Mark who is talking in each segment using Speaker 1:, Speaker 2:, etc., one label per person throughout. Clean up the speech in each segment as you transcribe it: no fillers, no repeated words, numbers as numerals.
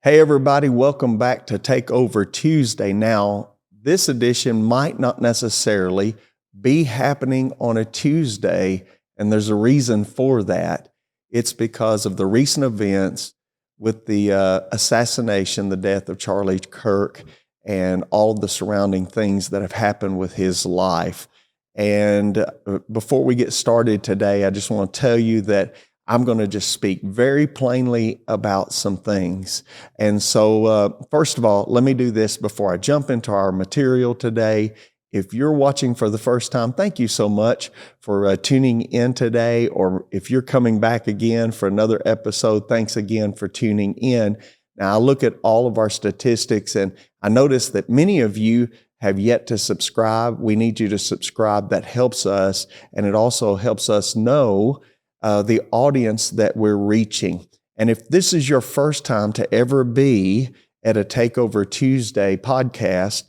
Speaker 1: Hey everybody, welcome back to TakeOver Tuesday. Now, this edition might not necessarily be happening on a Tuesday, and there's a reason for that. It's because of the recent events with the assassination, the death of Charlie Kirk, and all the surrounding things that have happened with his life. And before we get started today, I just want to tell you that I'm going to just speak very plainly about some things. And so, first of all, let me do this before I jump into our material today. If you're watching for the first time, thank you so much for tuning in today. Or if you're coming back again for another episode, thanks again for tuning in. Now, I look at all of our statistics and I notice that many of you have yet to subscribe. We need you to subscribe. That helps us, and it also helps us know the audience that we're reaching. And if this is your first time to ever be at a TakeOver Tuesday podcast,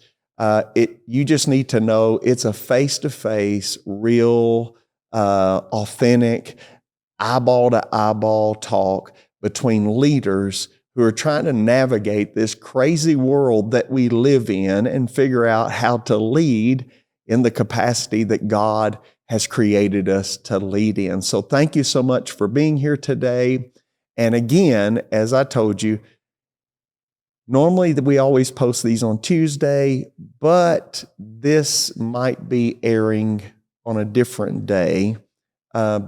Speaker 1: you just need to know it's a face-to-face, real, authentic, eyeball-to-eyeball talk between leaders who are trying to navigate this crazy world that we live in and figure out how to lead in the capacity that God has created us to lead in. So thank you so much for being here today. And again, as I told you, normally we always post these on Tuesday, but this might be airing on a different day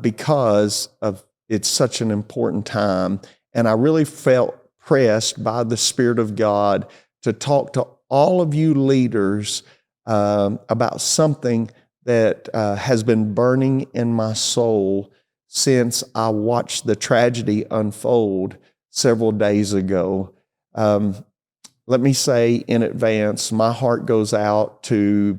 Speaker 1: because of it's such an important time. And I really felt pressed by the Spirit of God to talk to all of you leaders about something that has been burning in my soul since I watched the tragedy unfold several days ago. Let me say in advance, my heart goes out to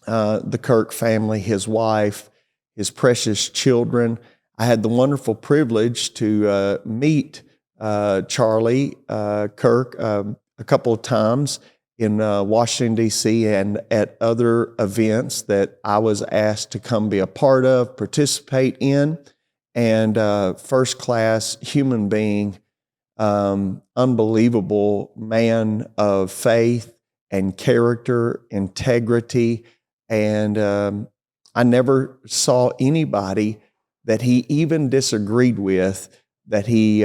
Speaker 1: the Kirk family, his wife, his precious children. I had the wonderful privilege to meet Charlie Kirk a couple of times in Washington, D.C., and at other events that I was asked to come be a part of, participate in, and first-class human being, unbelievable man of faith and character, integrity, and I never saw anybody that he even disagreed with that he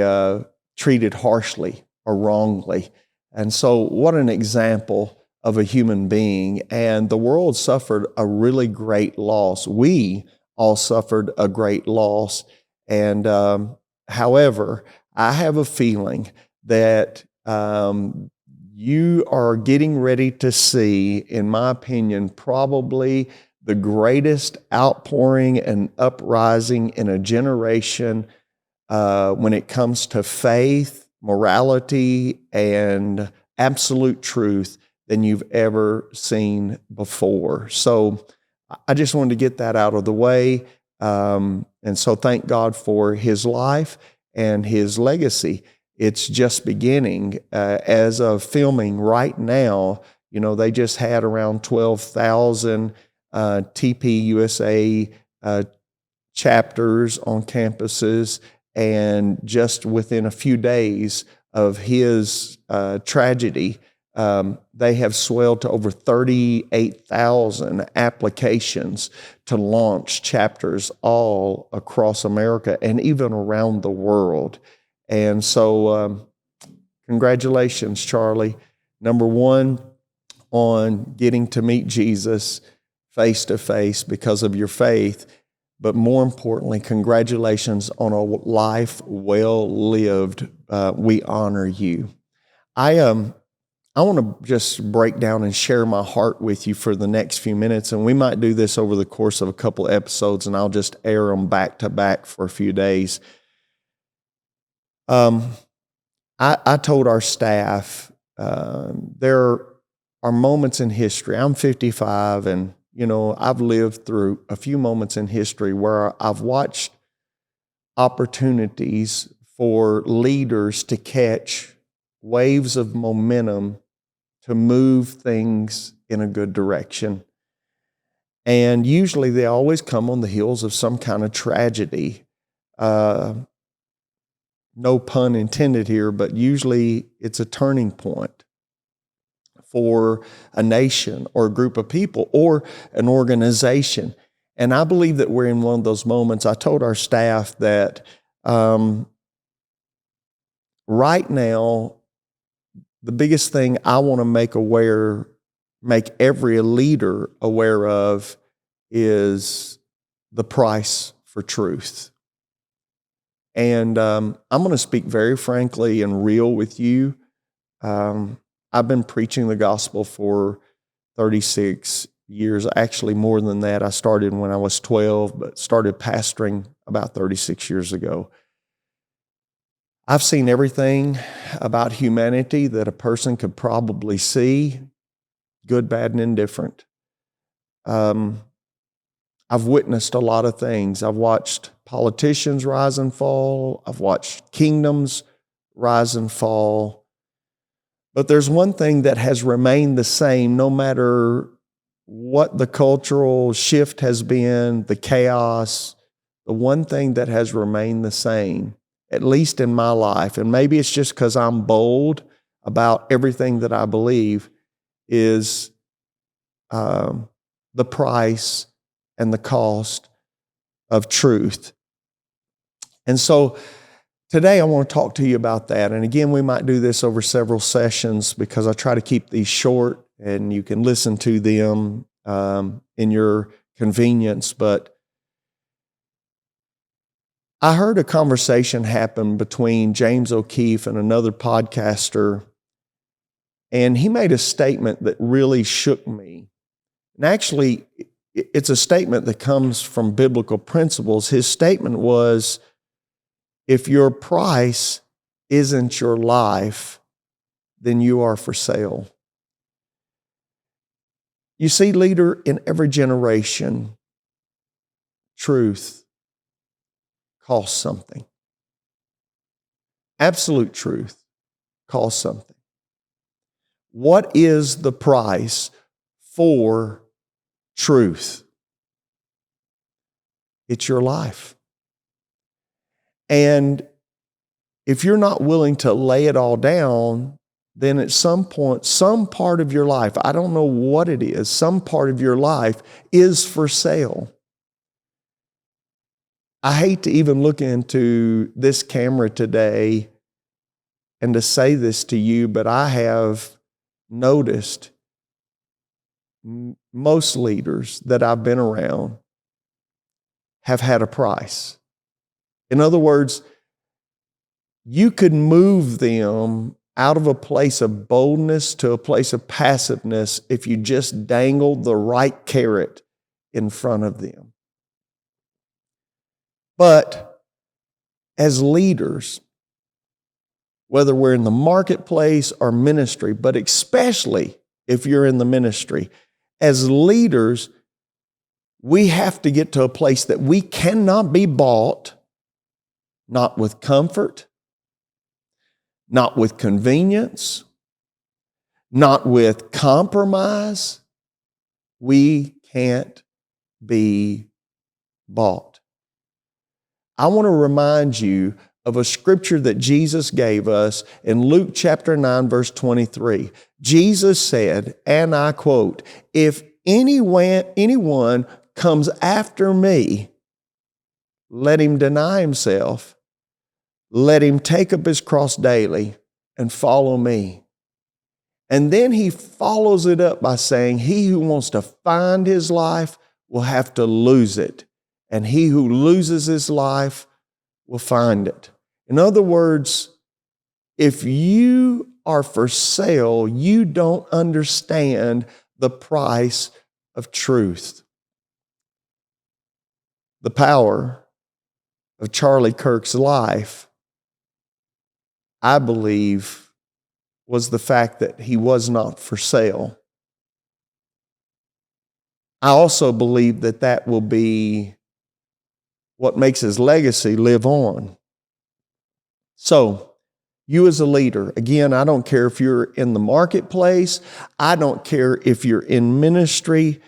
Speaker 1: treated harshly or wrongly. And so what an example of a human being. And the world suffered a really great loss. We all suffered a great loss. And however, I have a feeling that you are getting ready to see, in my opinion, probably the greatest outpouring and uprising in a generation when it comes to faith, morality, and absolute truth than you've ever seen before. So I just wanted to get that out of the way. And so thank God for his life and his legacy. It's just beginning. As of filming right now, you know, they just had around 12,000 TPUSA chapters on campuses. And just within a few days of his tragedy, they have swelled to over 38,000 applications to launch chapters all across America and even around the world. And so congratulations, Charlie. Number one, on getting to meet Jesus face to face because of your faith. But more importantly, congratulations on a life well lived. We honor you. I want to just break down and share my heart with you for the next few minutes, and we might do this over the course of a couple episodes, and I'll just air them back to back for a few days. I told our staff there are moments in history. I'm 55, and you know, I've lived through a few moments in history where I've watched opportunities for leaders to catch waves of momentum to move things in a good direction. And usually they always come on the heels of some kind of tragedy. no pun intended here, but usually it's a turning point for a nation or a group of people or an organization. And I believe that we're in one of those moments. I told our staff that right now, the biggest thing I want to make every leader aware of is the price for truth. And I'm going to speak very frankly and real with you. I've been preaching the gospel for 36 years, actually more than that. I started when I was 12, but started pastoring about 36 years ago. I've seen everything about humanity that a person could probably see, good, bad, and indifferent. I've witnessed a lot of things. I've watched politicians rise and fall. I've watched kingdoms rise and fall. But there's one thing that has remained the same no matter what the cultural shift has been, the chaos. The one thing that has remained the same, at least in my life, and maybe it's just because I'm bold about everything that I believe, is the price and the cost of truth. And so today I want to talk to you about that. And again, we might do this over several sessions because I try to keep these short and you can listen to them in your convenience. But I heard a conversation happen between James O'Keefe and another podcaster, and he made a statement that really shook me. And actually, it's a statement that comes from biblical principles. His statement was, if your price isn't your life, then you are for sale. You see, leader, in every generation, truth costs something. Absolute truth costs something. What is the price for truth? It's your life. And if you're not willing to lay it all down, then at some point, some part of your life, I don't know what it is, some part of your life is for sale. I hate to even look into this camera today and to say this to you, but I have noticed most leaders that I've been around have had a price. In other words, you could move them out of a place of boldness to a place of passiveness if you just dangled the right carrot in front of them. But as leaders, whether we're in the marketplace or ministry, but especially if you're in the ministry, as leaders, we have to get to a place that we cannot be bought, not with comfort, not with convenience, not with compromise. We can't be bought. I want to remind you of a scripture that Jesus gave us in Luke chapter 9, verse 23. Jesus said, and I quote, "If anyone comes after me, let him deny himself, let him take up his cross daily and follow me." And then he follows it up by saying, "He who wants to find his life will have to lose it, and he who loses his life will find it." In other words, if you are for sale, you don't understand the price of truth. The power of Charlie Kirk's life, I believe, was the fact that he was not for sale. I also believe that that will be what makes his legacy live on. So, you as a leader, again, I don't care if you're in the marketplace, I don't care if you're in ministry,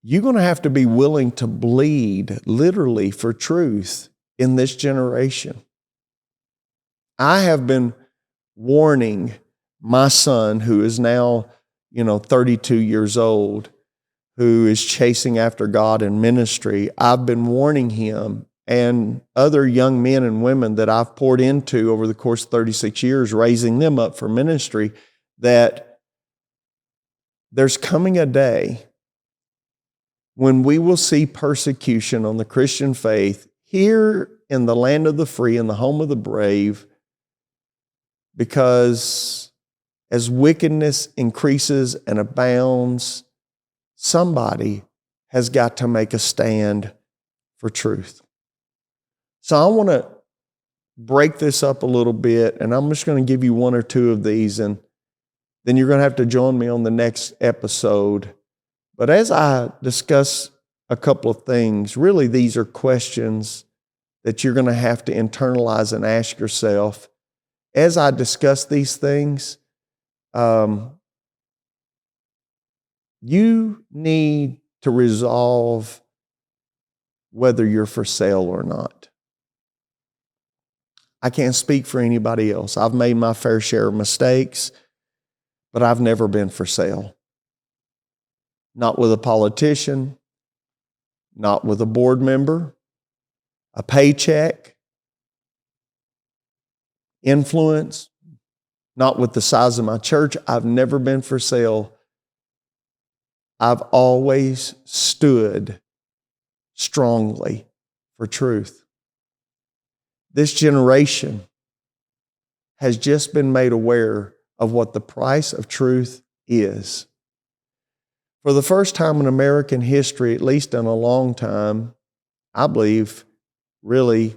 Speaker 1: you're going to have to be willing to bleed literally for truth in this generation. I have been warning my son, who is now, 32 years old, who is chasing after God in ministry. I've been warning him and other young men and women that I've poured into over the course of 36 years, raising them up for ministry, that there's coming a day when we will see persecution on the Christian faith here in the land of the free, in the home of the brave, because as wickedness increases and abounds, somebody has got to make a stand for truth. So I want to break this up a little bit, and I'm just going to give you one or two of these, and then you're going to have to join me on the next episode. But as I discuss a couple of things, really these are questions that you're going to have to internalize and ask yourself. As I discuss these things, you need to resolve whether you're for sale or not. I can't speak for anybody else. I've made my fair share of mistakes, but I've never been for sale. Not with a politician, not with a board member, a paycheck, influence, not with the size of my church. I've never been for sale. I've always stood strongly for truth. This generation has just been made aware of what the price of truth is. For the first time in American history, at least in a long time, I believe, really,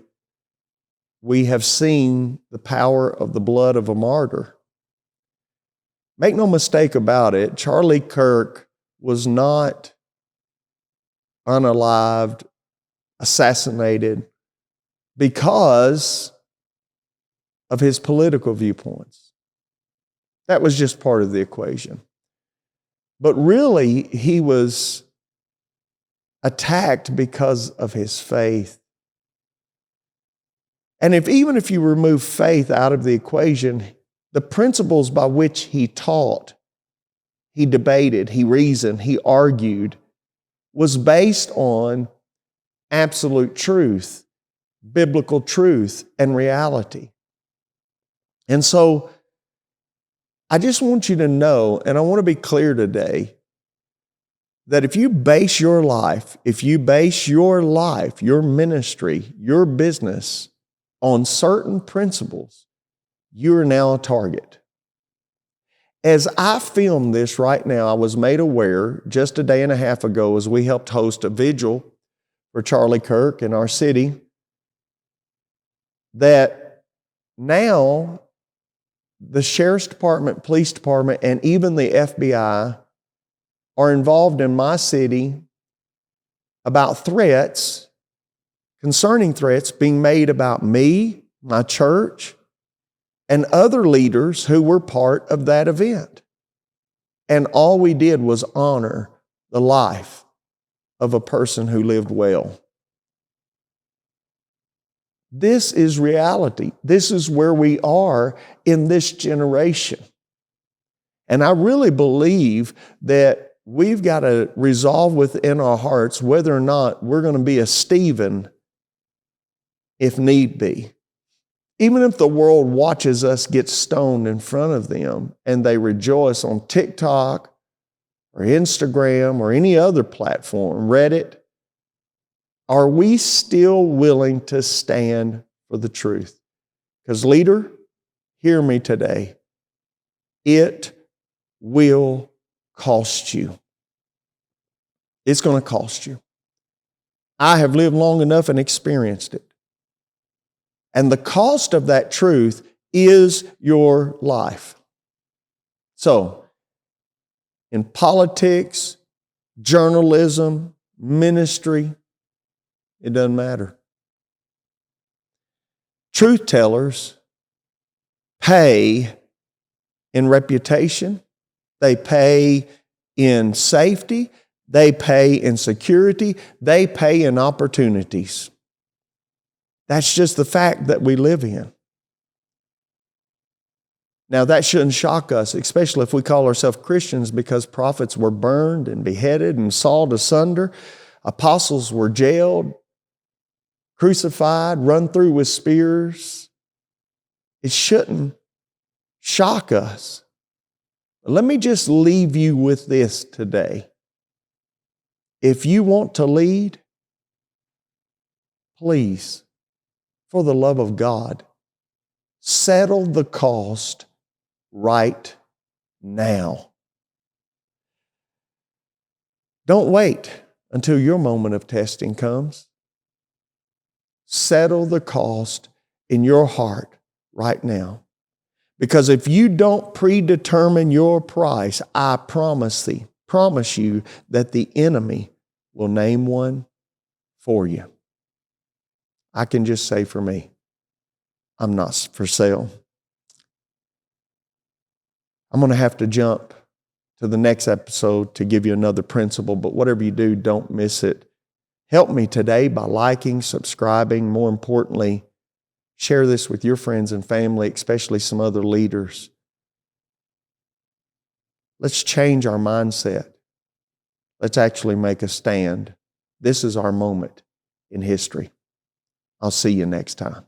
Speaker 1: we have seen the power of the blood of a martyr. Make no mistake about it, Charlie Kirk was not unalived, assassinated because of his political viewpoints. That was just part of the equation. But really, he was attacked because of his faith. And even if you remove faith out of the equation, the principles by which he taught, he debated, he reasoned, he argued, was based on absolute truth, biblical truth, and reality. And so, I just want you to know, and I want to be clear today, that if you base your life, your ministry, your business on certain principles, you are now a target. As I film this right now, I was made aware just a day and a half ago as we helped host a vigil for Charlie Kirk in our city, that now the Sheriff's Department, Police Department, and even the FBI are involved in my city about concerning threats being made about me, my church, and other leaders who were part of that event. And all we did was honor the life of a person who lived well. This is reality. This is where we are in this generation. And I really believe that we've got to resolve within our hearts whether or not we're going to be a Stephen if need be. Even if the world watches us get stoned in front of them and they rejoice on TikTok or Instagram or any other platform, Reddit, are we still willing to stand for the truth? Because, leader, hear me today. It will cost you. It's going to cost you. I have lived long enough and experienced it. And the cost of that truth is your life. So, in politics, journalism, ministry, it doesn't matter. Truth tellers pay in reputation, they pay in safety, they pay in security, they pay in opportunities. That's just the fact that we live in. Now, that shouldn't shock us, especially if we call ourselves Christians, because prophets were burned and beheaded and sawed asunder. Apostles were jailed, crucified, run through with spears. It shouldn't shock us. Let me just leave you with this today. If you want to lead, please, for the love of God, settle the cost right now. Don't wait until your moment of testing comes. Settle the cost in your heart right now. Because if you don't predetermine your price, I promise you that the enemy will name one for you. I can just say for me, I'm not for sale. I'm going to have to jump to the next episode to give you another principle, but whatever you do, don't miss it. Help me today by liking, subscribing, more importantly, share this with your friends and family, especially some other leaders. Let's change our mindset. Let's actually make a stand. This is our moment in history. I'll see you next time.